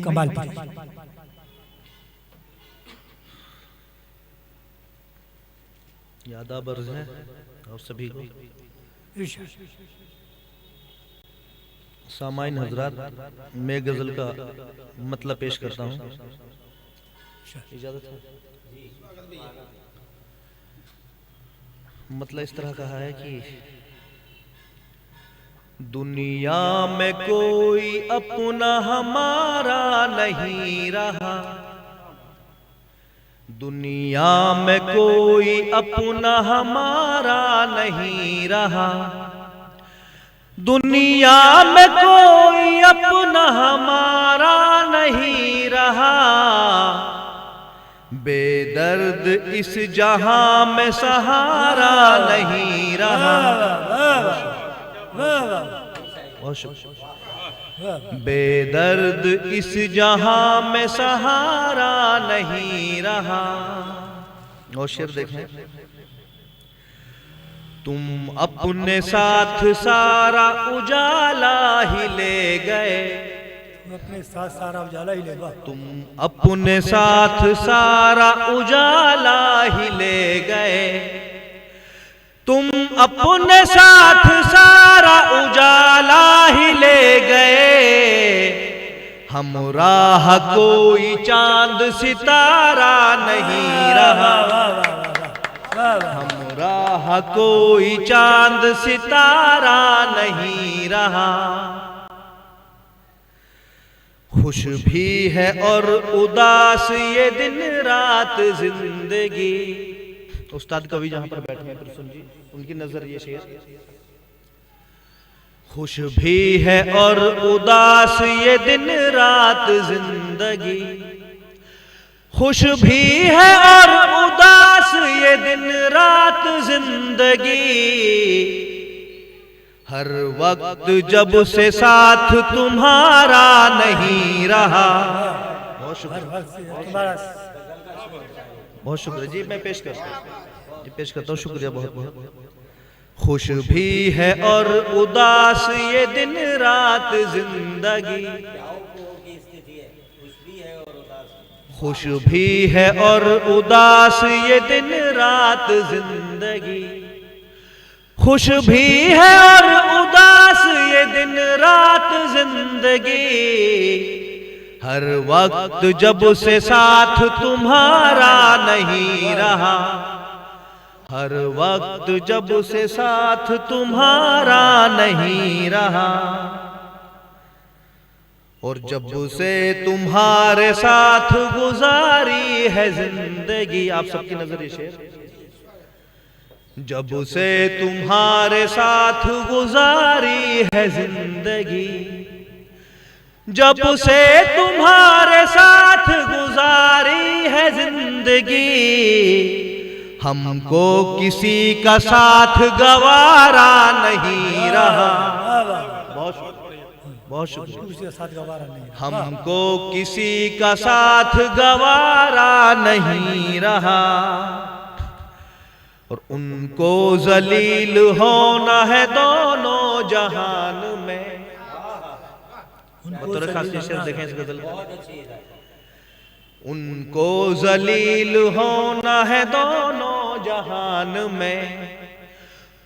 कमाल पीजिए। यादा बर्ज है और सभी को सामाइन हजरात, मैं गजल का मतलब पेश करता हूँ, इजाजत है। मतलब इस तरह कहा है कि दुनिया में कोई अपना हमारा नहीं रहा, दुनिया में कोई अपना हमारा नहीं रहा, दुनिया में कोई अपना हमारा नहीं रहा, बेदर्द इस जहां में सहारा नहीं रहा, बेदर्द इस जहां में सहारा नहीं रहा। और शेर देखें, तुम अपने साथ सारा उजाला ही ले गए, अपने साथ सारा उजाला ही ले गए, तुम अपने साथ सारा उजाला ही ले गए, तुम अपने साथ सारा उजाला ही ले गए, हम राह कोई चांद सितारा नहीं रहा, हम राह कोई चांद सितारा नहीं रहा, खुश भी है और उदास ये दिन रात जिंदगी। उस्ताद कवि जहां पर बैठे हैं प्रसन्न जी, उनकी नजर ये शेर, खुश भी है और उदास ये दिन रात जिंदगी, खुश भी है और उदास ये दिन रात जिंदगी, हर वक्त जब से साथ तुम्हारा नहीं रहा। बहुत शुक्रिया, बहुत शुक्रिया जी, मैं पेश करता हूँ, शुक्रिया बहुत बहुत। खुश भी है और उदास ये दिन रात जिंदगी, खुश भी है और उदास ये दिन रात जिंदगी, खुश भी है और उदास ये दिन रात जिंदगी, हर वक्त जब से साथ तुम्हारा नहीं रहा, हर वक्त जब से साथ तुम्हारा नहीं रहा, और जब से तुम्हारे साथ गुजारी है जिंदगी। आप सबकी नजर ये शेर, जब से तुम्हारे साथ गुजारी है जिंदगी, जब से तुम्हारे साथ गुजारी है जिंदगी, हमको किसी का साथ गवारा नहीं रहा। बहुत शुक्रिया, हमको किसी का साथ गवारा नहीं रहा, और उनको जलील होना है दोनों जहान में। देखें इस गजल को, उनको जलील होना है दोनों जहान में,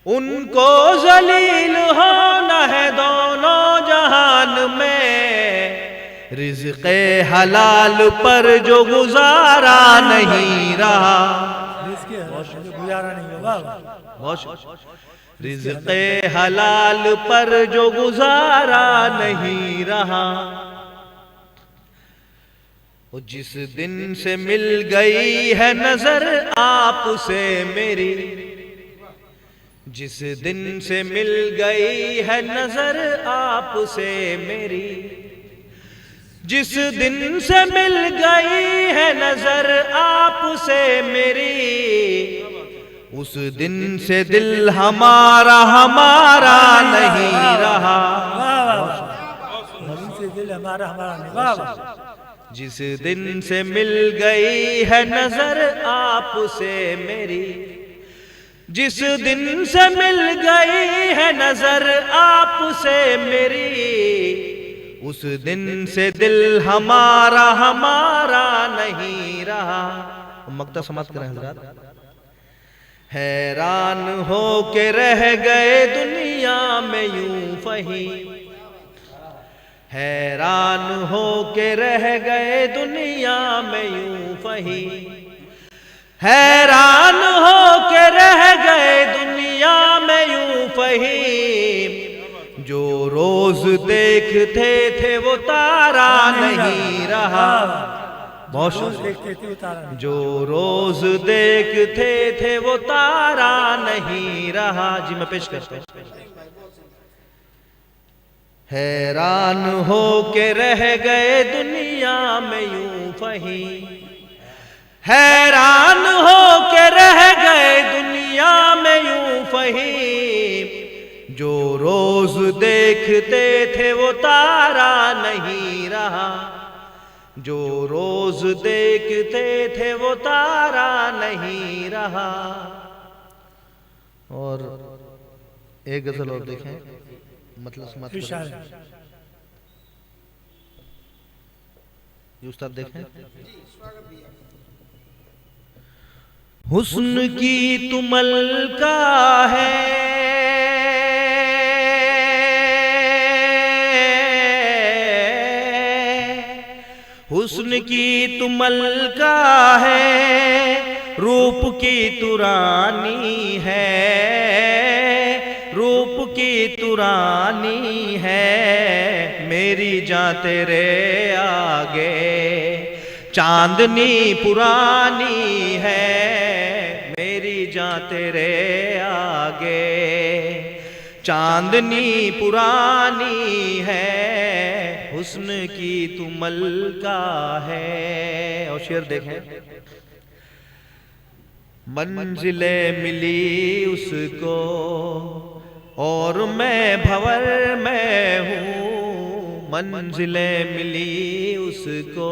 उनको जलील होना है दोनों जहान में, रिज़्क़े हलाल पर जो गुजारा नहीं रहा, रिज़्क़े हलाल पर जो गुजारा नहीं रहा, और जिस दिन से मिल गई है नजर आपसे मेरी, जिस दिन से मिल गई है नजर आपसे मेरी, जिस दिन से मिल गई है नजर आपसे मेरी, उस दिन से दिल हमारा हमारा नहीं रहा, जिस दिन से मिल गई है नजर आपसे मेरी, जिस दिन से मिल गई है नजर आपसे मेरी, उस दिन से दिल हमारा हमारा नहीं रहा। मक्ता समाप्त करें हजरात। हैरान हो के रह गए दुनिया में यूं फही, हैरान हो के रह गए दुनिया में यूं फही, हैरान हो के रह गए दुनिया में यूं फही। जो रोज देखते थे वो तारा नहीं रहा। बहुत शुक्रिया। जो रोज देखते थे वो तारा नहीं रहा। जी मैं पेश करता हूं। हैरान हो के रह गए दुनिया में यूं फही, हैरान हो के रह गए दुनिया में यूं फही। जो रोज देखते थे वो तारा नहीं रहा। जो रोज देखते थे वो तारा नहीं रहा। और एक गजल और देखें, मतलब समाप्त करें। ये उस्ताद देखें। हुस्न की तुमल का है, हुस्न की तुमल का है, रूप की तुरानी है, रूप की तुरानी है। मेरी जान तेरे आगे चांदनी पुरानी है, मेरी जान तेरे आगे चांदनी पुरानी है। हुस्न की तुमल का है। और शेर देखें। मंजिलें मिली उसको और मैं भंवर में हूँ। मंजिलें मिली उसको,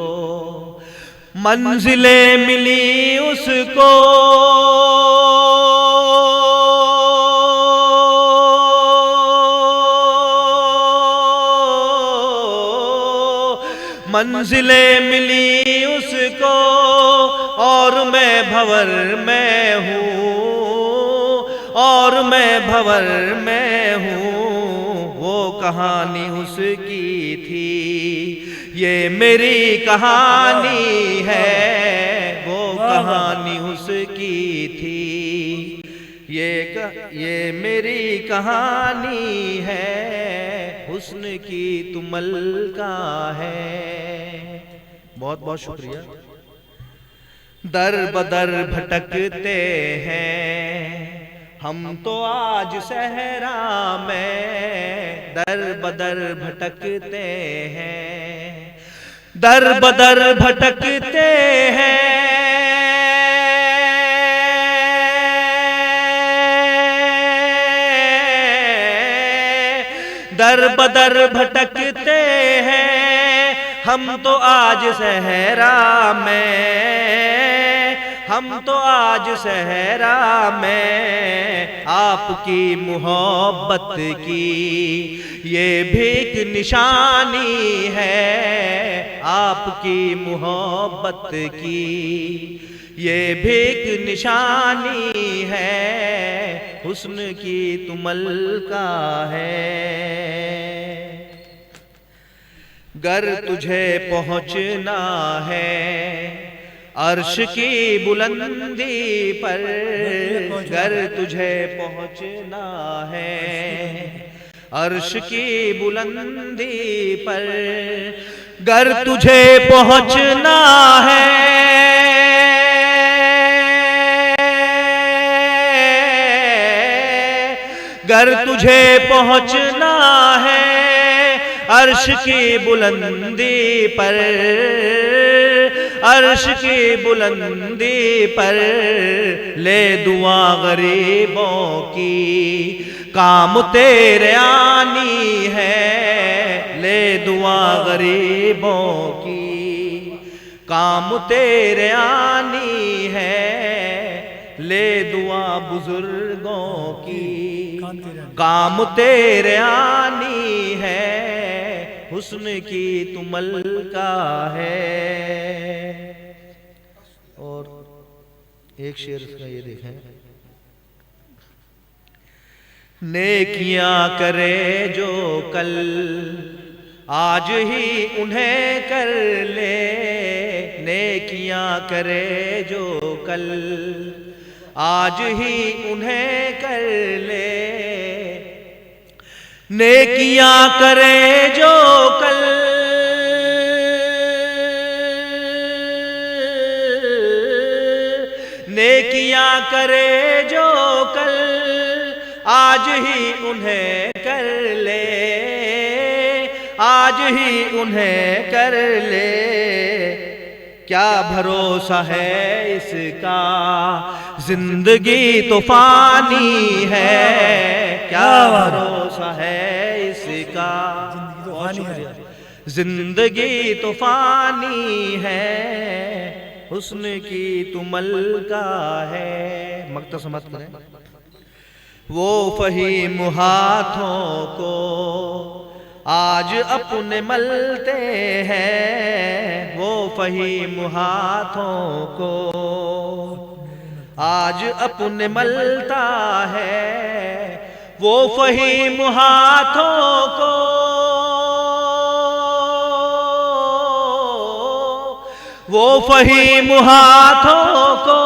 मंजिलें मिली उसको, मंजिलें मिली उसको और मैं भंवर में हूँ, और मैं भंवर में हूँ। वो कहानी उसकी थी, ये मेरी कहानी है। वो कहानी उसकी थी, ये मेरी कहानी है। हुस्न की तुमल का है। बहुत बहुत शुक्रिया। दर बदर भटकते हैं हम तो आज सहरा में, दर बदर भटकते हैं, दर बदर भटकते हैं। दर बदर भटकते हैं हम तो आज सहरा में, हम तो आज सहरा में। आपकी मोहब्बत की ये भीख निशानी है, आपकी मोहब्बत की ये भीख निशानी है। हुस्न की तुमल का है। गर तुझे पहुँचना है अर्श की बुलंदी पर, गर तुझे पहुँचना है अर्श की बुलंदी पर, गर तुझे पहुँचना है, गर तुझे पहुँचना है अर्श की बुलंदी पर, अर्श की बुलंदी पर। ले दुआ गरीबों की काम तेरे आनी है, ले दुआ गरीबों की काम तेरे आनी है। ले दुआ बुजुर्गों की काम तेरे आनी है। हुस्न की तुमल का है। और एक शेर इसका ये देखें, नेकियां करे जो कल आज ही उन्हें कर ले, नेकियां करे जो कल आज ही उन्हें कर ले, नेकियां करे जो कल नेकियां करे जो कल आज ही उन्हें कर ले, आज ही उन्हें कर ले। क्या भरोसा है इसका, जिंदगी तूफानी है, क्या भरोसा है इसका, जिंदगी तूफानी है, हुस्न की तुमल का है। मक्ता समझ करें, वो फहीम हाथों को आज अपने मलते हैं, वो फहीम हाथों को आज अपने मलता है, वो फहीम हाथों को वो फहीम हाथों को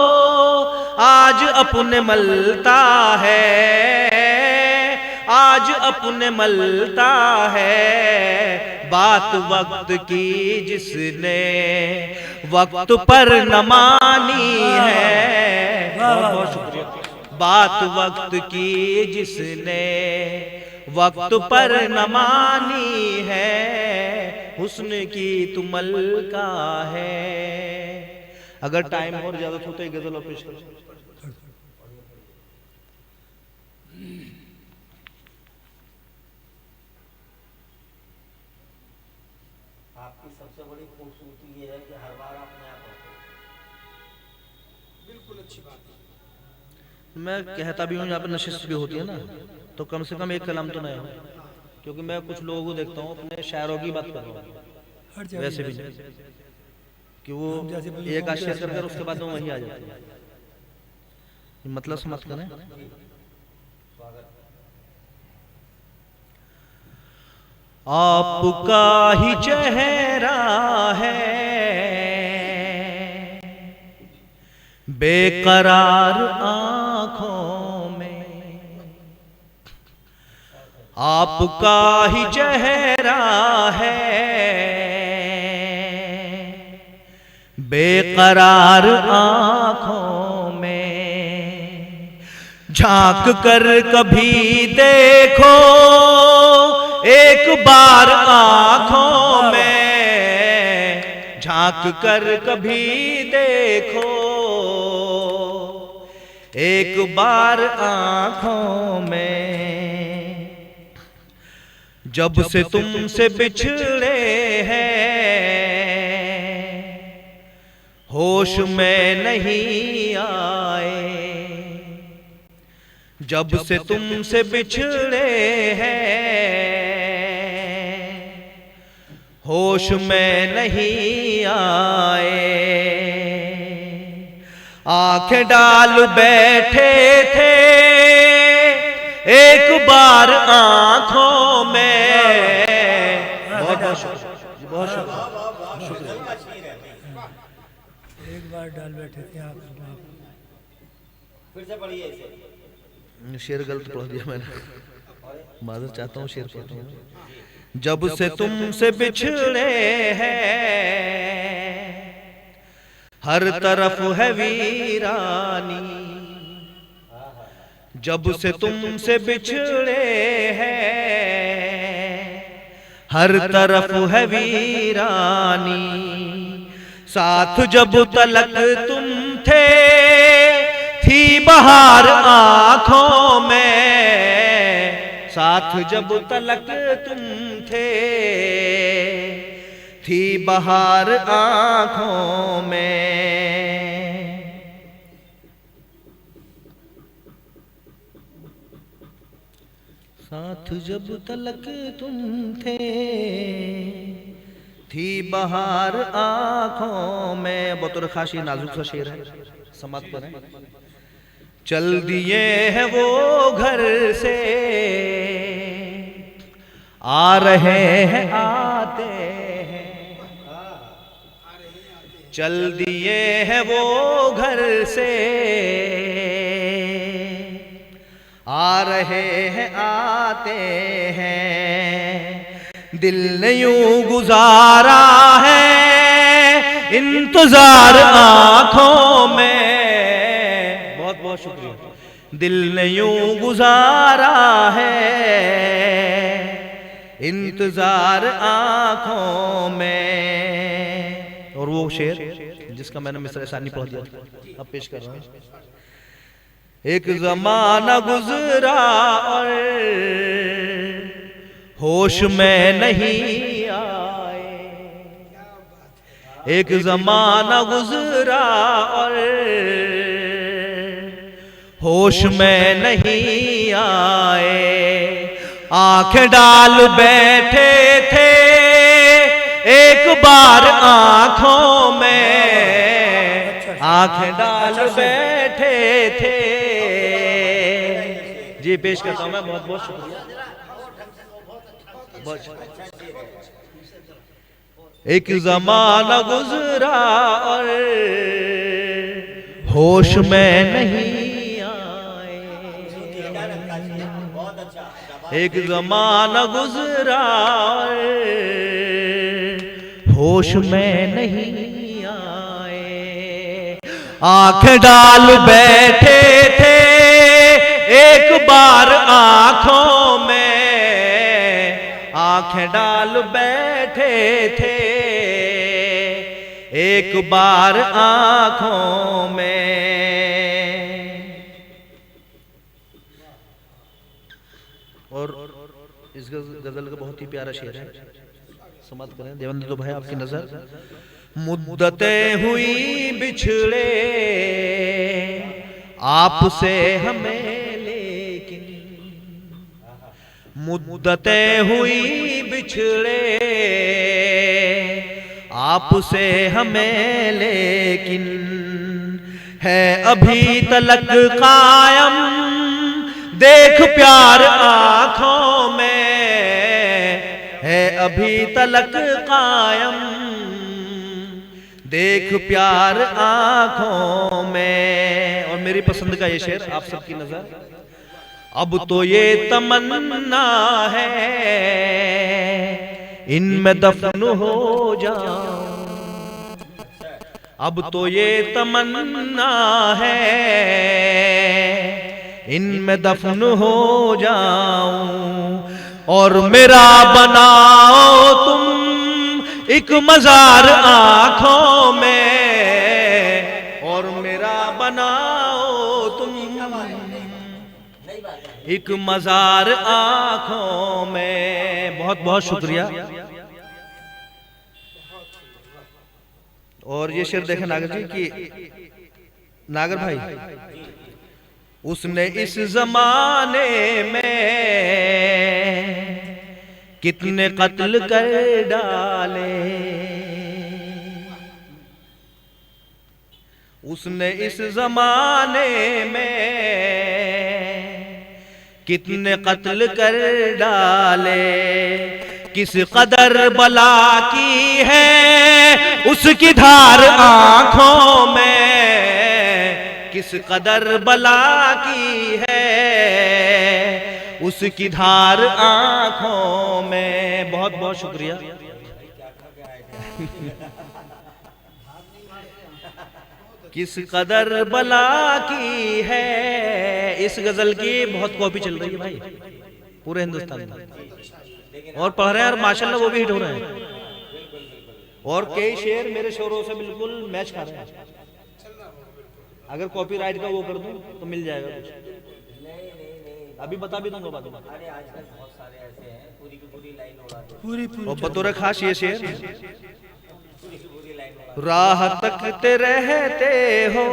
आज अपने मलता है, आज अपने मलता है। बात वक्त की जिसने वक्त पर न मानी है, बहुत शुक्रिया। बात वक्त की जिसने वक्त पर न मानी है, हुस्न की तुमल का है। अगर टाइम और ज्यादा हो तो एक गजल और पेश करो। आपकी सबसे बड़ी खूबसूरती ये है कि हर बार अपने आप होते हैं। बिल्कुल अच्छी बात है। मैं कहता भी हूँ यहाँ पर नशिश भी होती है ना, तो कम से कम एक कलाम तो नया हो, क्योंकि मैं कुछ लोगों को देखता हूँ अपने शायरों की बात कर रहा हूँ, वैसे भी नहीं कि वो एक आशय कर उसके बाद में वहीं आ जाते हैं। मतलब समझ करें, आपका ही चेहरा है बेकरार आंखों में, आपका ही चेहरा है बेकरार आंखों में, झांक कर कभी देखो एक बार आंखों में, झांक कर कभी देखो एक बार आंखों में। जब से तुमसे बिछड़े हैं होश में नहीं आए, जब से तुमसे बिछड़े हैं होश में नहीं आए। आंखें डाल बैठे थे एक बार आंखों में। बहुत बहुत शुक्रिया, बहुत शुक्रिया। एक बार डाल बैठे थे आप। फिर से पढ़िए इसे। शेर गलत पढ़ दिया मैंने, माजूर चाहता हूँ, शेर पढ़ता हूँ। जब से तुमसे बिछड़े हैं हर तरफ है वीरानी, जब से तुमसे बिछड़े हैं हर तरफ है वीरानी। साथ जब तलक तुम थे थी बहार आंखों में, साथ जब तलक तुम थे थी बहार आंखों में। साथ जब तलक तुम थे, थी बहार आंखों में। बतौर खासी नाजुक सा शेर है, समाप्त करें। चल दिए हैं वो घर से, आ रहे हैं आते हैं। चल दिए हैं वो घर से, आ रहे हैं आते हैं। दिल ने यूं गुजारा है इंतजार आंखों में। बहुत बहुत शुक्रिया। दिल ने यूं गुजारा है इंतजार आंखों में। और वो शेर जिसका मैंने मिसरा सानी पढ़ दिया था, अब पेश कर रहा हूं। एक जमाना गुजरा और होश में नहीं आए। एक जमाना गुजरा और होश में नहीं आए। आंखें डाल बैठे थे एक बार आंखों में, आंखें डाल बैठे थे। जी पेश करता हूं मैं, बहुत बहुत शुक्रिया। एक जमाना गुजरा और होश में नहीं आए। एक जमाना गुजरा और होश में नहीं आए। आंखें डाल बैठे थे एक बार आंखों में, आंखें डाल बैठे थे एक बार आंखों में। और इस गजल का बहुत ही प्यारा शेर है, समाप्त करें। देवेंद्र तो भाई आपकी नजर। मुद्दतें हुई बिछड़े आपसे हमें, मुद्दतें हुई बिछड़े आपसे हमें, लेकिन है अभी तलक कायम देख प्यार आंखों में। है अभी तलक कायम देख प्यार आंखों में। और मेरी पसंद का ये शेर आप सबकी नजर। अब तो ये तमन्ना है इनमें दफन हो जाऊं। अब तो ये तमन्ना है इनमें दफन हो जाऊं। और मेरा बनाओ तुम एक मजार आंखों में। और मेरा बनाओ तुम एक मजार आंखों में। बहुत बहुत शुक्रिया। और ये शेर देखें नागर जी की, नागर भाई, उसने इस जमाने में कितने कत्ल कर डाले। उसने इस जमाने में कितने कत्ल कर डाले। किस कदर बला की है उसकी धार आंखों में। किस कदर बला की है उसकी धार आंखों में। बहुत बहुत शुक्रिया। किस कदर बला की है। इस गजल की बहुत कॉपी चल रही है भाई पूरे हिंदुस्तान में, और पढ़ रहे हैं और माशाल्लाह वो भी हिट हो रहे हैं। और कई शेर मेरे शेरों से बिल्कुल मैच खा रहे हैं। अगर कॉपीराइट का वो कर दूं तो मिल जाएगा कुछ। अभी बता भी दूंगा बाद में। अरे आजकल बहुत सारे ऐसे हैं पूरी की पूरी लाइन उड़ाते हैं। पूरी और बतौर खास ये शेर। राह तकते रहते हो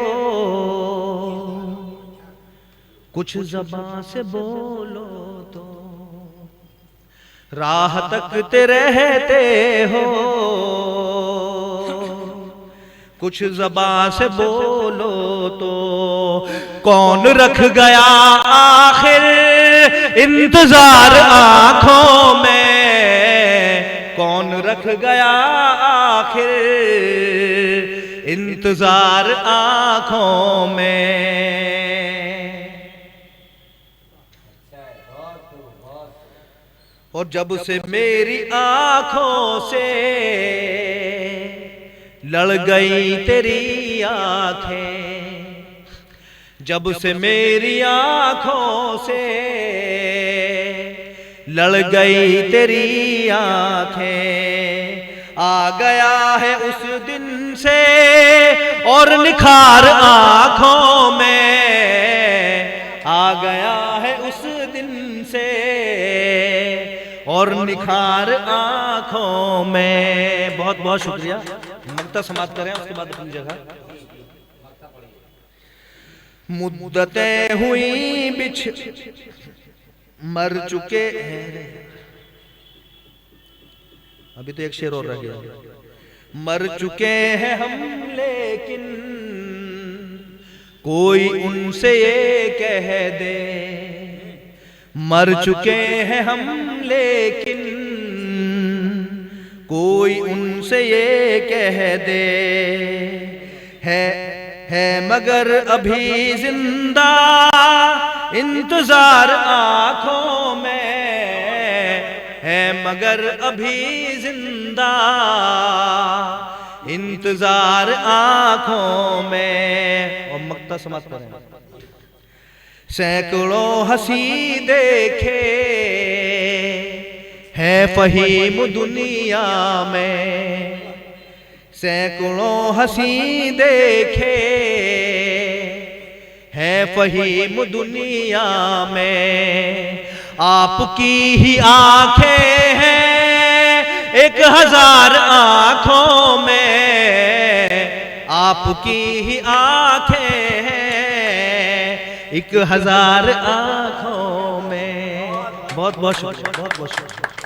कुछ ज़बां से बोलो तो। राह तकते रहते हो, कुछ ज़बान से बोलो तो कौन रख गया आखिर इंतजार आंखों में, कौन रख गया आखिर इंतजार आंखों में। और जब से मेरी आंखों से लड़ गई तेरी आंखें, जब से मेरी आंखों से लड़ गई तेरी आंखें, आ गया है उस दिन से और निखार आंखों में, आ गया है उस दिन से और निखार आंखों में। बहुत बहुत शुक्रिया। मक्ता समाप्त करें, उसके बाद अपनी जगह। मुद्दतें हुई बिछ मर चुके हैं, अभी तो एक शेर और रह गया। मर चुके हैं हम लेकिन कोई उनसे ये कह दे, मर चुके हैं हम लेकिन कोई उनसे ये कह दे, है मगर अभी जिंदा इंतजार आंखों में, है मगर अभी जिंदा इंतजार आंखों में। और मक्ता समाप्त करें। सैकड़ों हंसी देखे है फहीम दुनिया में, सैकड़ों हंसी देखे है फहीम दुनिया में, आपकी ही आंखें हैं 1000 आंखों में, आपकी ही आंखें हैं 1000 आंखों में। बहुत बहुत शुक्रिया, बहुत बहुत शुक्रिया।